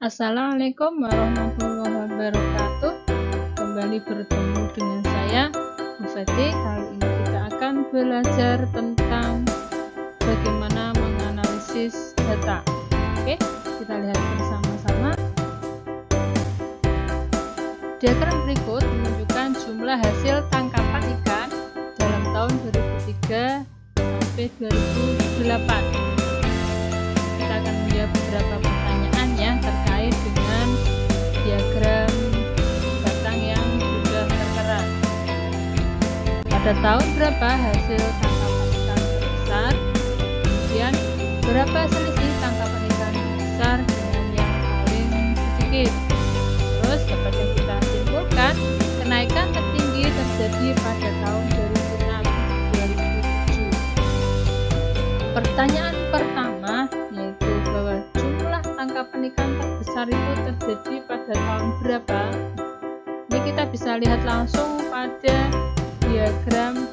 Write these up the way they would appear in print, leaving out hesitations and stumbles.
Assalamualaikum warahmatullahi wabarakatuh. Kembali bertemu dengan saya, Bu Feti. Kali ini kita akan belajar tentang bagaimana menganalisis data. Oke, kita lihat bersama-sama. Diagram berikut menunjukkan jumlah hasil tangkapan ikan dalam tahun 2003 sampai 2008. Kita akan menjawab beberapa pertanyaan ya terkait dengan diagram batang yang sudah tertera. Pada tahun berapa hasil tangkapan ikan terbesar? Kemudian berapa selisih tangkapan ikan besar dengan yang paling sedikit? Terus dapat kita simpulkan kenaikan tertinggi terjadi pada tahun 2006-2007. Pertanyaan pertama yaitu bahwa jumlah tangkapan ikan terbesar itu terjadi pada tahun berapa? Ini kita bisa lihat langsung pada diagram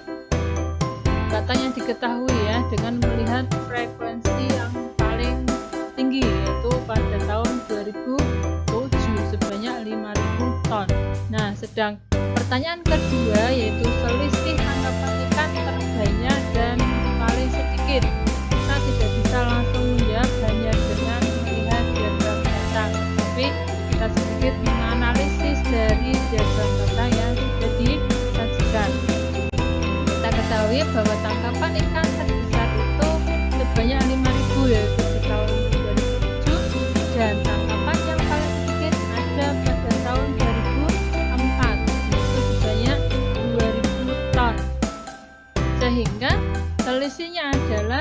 batang yang diketahui ya, dengan melihat frekuensi yang paling tinggi yaitu pada tahun 2007 sebanyak 5.000 ton. Nah, sedang pertanyaan kedua yaitu selisih tangkapan ikan terbanyak dan paling sedikit. Kita tidak bisa langsung menjawab hanya dengan melihat diagram batang, tapi kita sedikit menganalisis dari diagram batang yang sudah disajikan. Kita ketahui bahwa tangkapan ikan terbesar itu sebanyak 5.000 yaitu di tahun 2007, dan tangkapan yang paling sedikit ada pada tahun 2004 yaitu sebanyak 2.000 ton, sehingga selisihnya adalah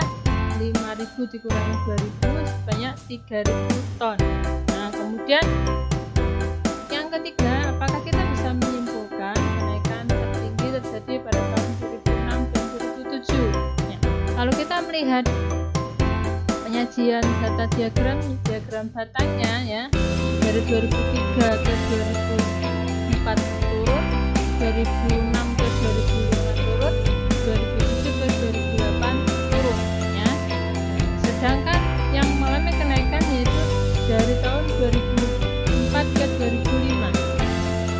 5.000 dikurangi 2.000 sebanyak 3.000 ton. Nah, kemudian yang ketiga, apakah kita bisa menyimpulkan kenaikan tertinggi terjadi pada tahun 2006 dan 2007? Ya, kalau kita melihat penyajian data diagram batangnya ya, dari 2003 ke 2004 turun, 2006 ke 2005 turun, 2007 ke 2008 turun ya. Sedangkan yang mengalami kenaikan yaitu dari tahun 2004 ke 2005.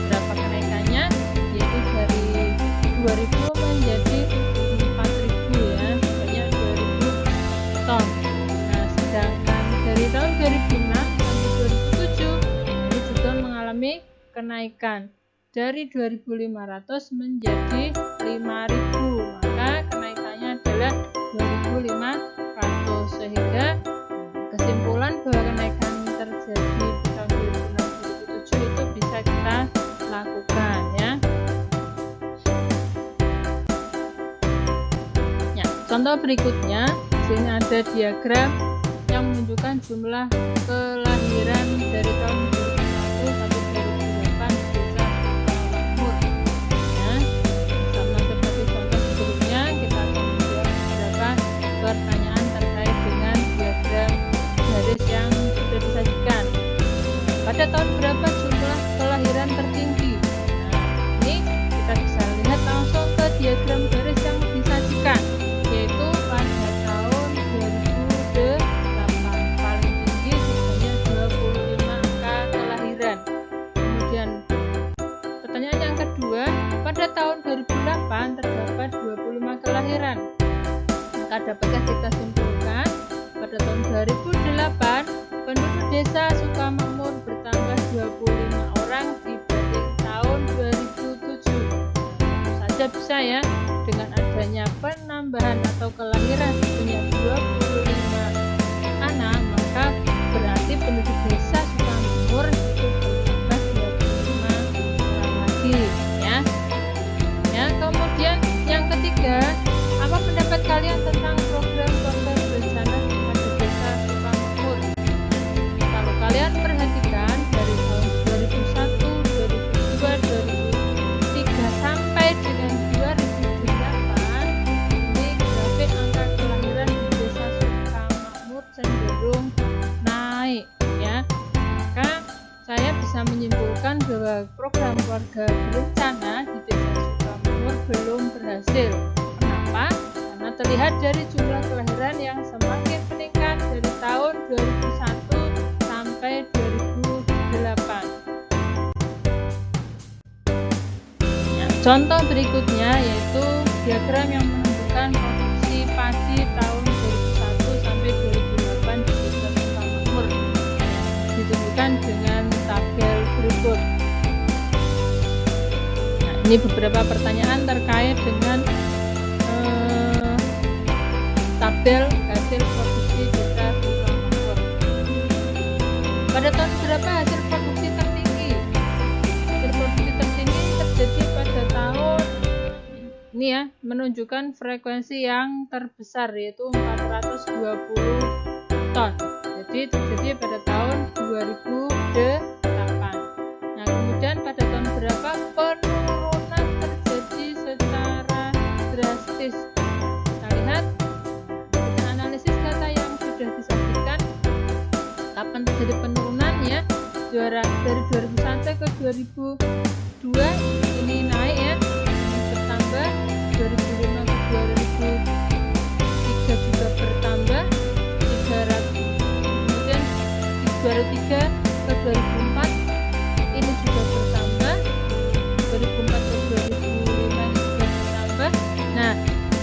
Berapa kenaikannya? Yaitu dari 2000 menjadi 4.000 ya, sebanyak 2.000 ton. Nah, sedangkan dari tahun 2006 sampai 2007 ini juga mengalami kenaikan dari 2.500 menjadi 5.000, maka kenaikannya adalah 2.500, sehingga kesimpulan bahwa kenaikan terjadi di tahun 2006-2007 itu bisa kita lakukan ya. Ya, contoh berikutnya, sini ada diagram yang menunjukkan jumlah kelahiran dari tahun 2001 sampai 2008 di desa Sukamakmur. Ya, sama seperti contoh sebelumnya, kita akan menjawab beberapa pertanyaan terkait dengan diagram garis yang sudah disajikan. Pada tahun berapa jumlah kelahiran tertinggi? Nah, ini kita bisa lihat langsung ke diagram garis yang disajikan, yaitu pada tahun 2008 paling tinggi sebanyak 25 angka kelahiran. Kemudian pertanyaan yang kedua, pada tahun 2008 terdapat 25 kelahiran. Maka dapatkah kita simpulkan pada tahun 2008 penduduk desa Sukamakmur bertambah 25 orang dibanding tahun 2007. Saja bisa ya, dengan adanya penambahan atau kelahiran sebanyak 25 anak, maka berarti penduduk desa Sukamakmur itu bertambah 25 orang lagi ya. Ya, kemudian yang ketiga, apa pendapat kalian tentang program keluarga berencana pada desa Sukamakmur? Kalau kalian perhatikan dari tahun 2001, 2002, 2003 sampai dengan 2008, ini grafik angka kelahiran di desa Sukamakmur cenderung naik ya. Maka saya bisa menyimpulkan bahwa program keluarga berencana di desa Sukamakmur belum berhasil. Kenapa? Karena terlihat dari jumlah kelahiran yang semakin meningkat dari tahun 2001 sampai 2008. Contoh berikutnya yaitu diagram yang menunjukkan produksi padi tahun 2001 sampai 2008 di Desa Sukamakmur. Ditunjukkan dengan tabel berikut. Nah, ini beberapa pertanyaan terkait dengan tabel hasil produksi Desa Sukamakmur. Pada tahun berapa hasil produksi tertinggi? Hasil produksi tertinggi terjadi pada tahun ini ya, menunjukkan frekuensi yang terbesar yaitu 420 ton. Jadi terjadi pada tahun 2008. Nah, kemudian pada tahun berapa penurunan terjadi secara drastis? Kita lihat, kita analisis data yang sudah disajikan. Kapan terjadi penurunan ya? Dari 2001 ke 2002 ini naik ya, bertambah. 2005 ke 2003 juga bertambah 300, kemudian 2003 ke 2004 ini juga bertambah, 2004 ke 2005 ini juga bertambah. Nah,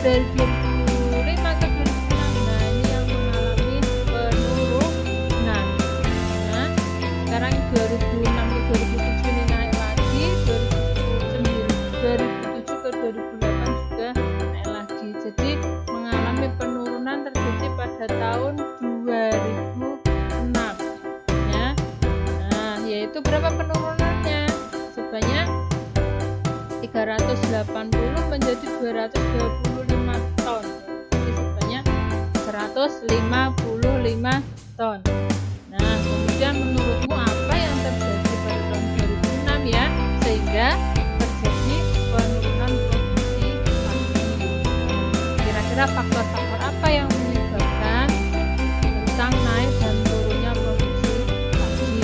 dari 2005 ke 2006, nah ini yang mengalami penurunan. Nah, sekarang 2006 ke 2007 ini naik lagi, 2007 ke 2008 juga naik lagi. Jadi mengalami penurunan terjadi pada tahun 2006 ya. Nah, yaitu berapa penurunannya? Sebanyak 380 menjadi 225 ton. Jadi sebanyak 155 ton. Nah, kemudian menurutmu apa yang terjadi pada tahun 2006 ya, sehingga terjadi penurunan produksi padi? Kira-kira faktor-faktor apa yang menyebabkan tentang naik dan turunnya produksi padi?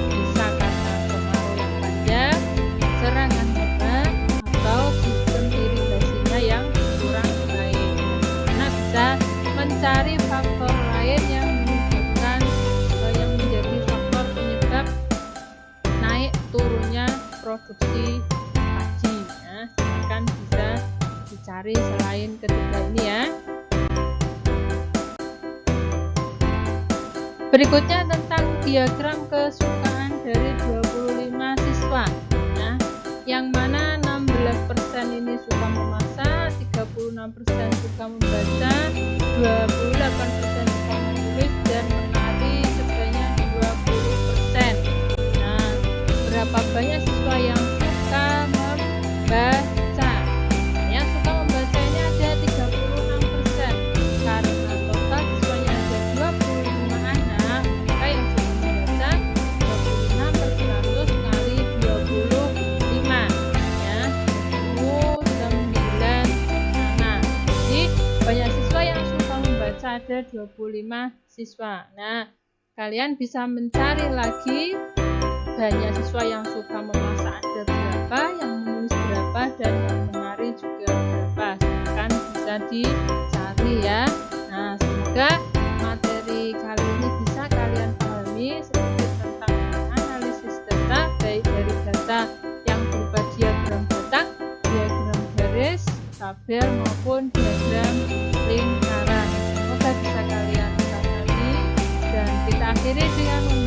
Bisa karena kemarau yang panjang, serangan hama, atau sistem irigasinya yang kurang baik. Karena bisa mencari faktor lain yang menyebabkan yang menjadi faktor penyebab naik turunnya produksi padi ya. Silakan bisa dicari selain ketiga ini ya. Berikutnya tentang diagram kesukaan dari 25 siswa ya, yang mana 16% ini suka memasak, 36% suka membaca, 28% suka menulis, dan menari sebanyak 20%. Nah, berapa banyak siswa yang suka membaca? Yang suka membaca ini ada 36%. Karena total siswanya ada 25 anak, maka yang suka membaca 26 per 100 kali 25 ya, 29 anak. Jadi banyak siswa yang suka membaca ada 25 siswa. Nah, kalian bisa mencari lagi banyak siswa yang suka memasak ada berapa, yang menulis berapa, dan yang menari juga berapa. Silahkan bisa dicari ya. Nah, semoga materi kali ini bisa kalian pahami sedikit tentang analisis data, baik dari data yang berupa diagram kotak, diagram garis, tabel, maupun diagram lingkaran. Semoga bisa kalian pahami, dan kita akhiri dengan